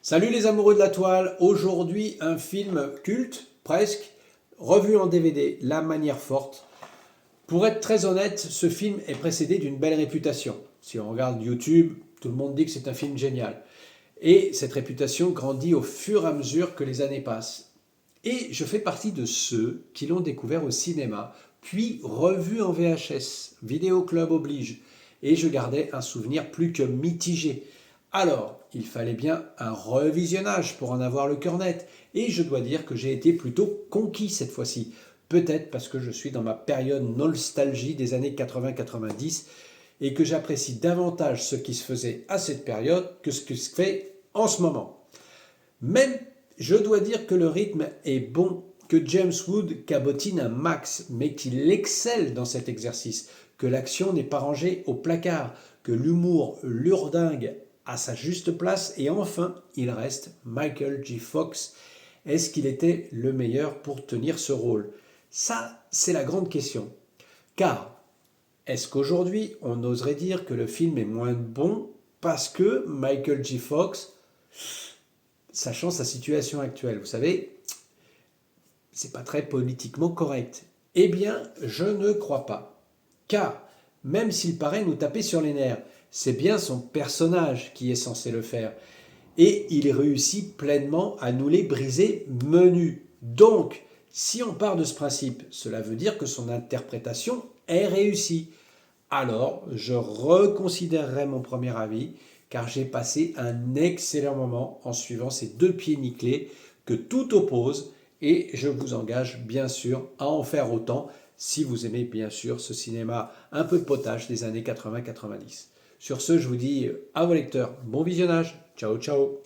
Salut les amoureux de la toile, aujourd'hui un film culte, presque, revu en DVD, La manière forte. Pour être très honnête, ce film est précédé d'une belle réputation. Si on regarde YouTube, tout le monde dit que c'est un film génial. Et cette réputation grandit au fur et à mesure que les années passent. Et je fais partie de ceux qui l'ont découvert au cinéma, puis revu en VHS, Vidéo Club oblige. Et je gardais un souvenir plus que mitigé. Alors, il fallait bien un revisionnage pour en avoir le cœur net. Et je dois dire que j'ai été plutôt conquis cette fois-ci. Peut-être parce que je suis dans ma période nostalgie des années 80-90 et que j'apprécie davantage ce qui se faisait à cette période que ce qui se fait en ce moment. Même, je dois dire que le rythme est bon, que James Wood cabotine un max, mais qu'il excelle dans cet exercice, que l'action n'est pas rangée au placard, que l'humour lourdingue a sa juste place, et enfin, il reste Michael J. Fox. Est-ce qu'il était le meilleur pour tenir ce rôle? Ça, c'est la grande question. Car, est-ce qu'aujourd'hui, on oserait dire que le film est moins bon parce que Michael J. Fox, sachant sa situation actuelle, vous savez, c'est pas très politiquement correct. Eh bien, je ne crois pas. Car, même s'il paraît nous taper sur les nerfs, c'est bien son personnage qui est censé le faire. Et il réussit pleinement à nous les briser menus. Donc, si on part de ce principe, cela veut dire que son interprétation est réussie. Alors, je reconsidérerai mon premier avis, car j'ai passé un excellent moment en suivant ces deux pieds nickelés que tout oppose, et je vous engage bien sûr à en faire autant si vous aimez bien sûr ce cinéma un peu potache des années 80-90. Sur ce, je vous dis à vos lecteurs, bon visionnage, ciao ciao.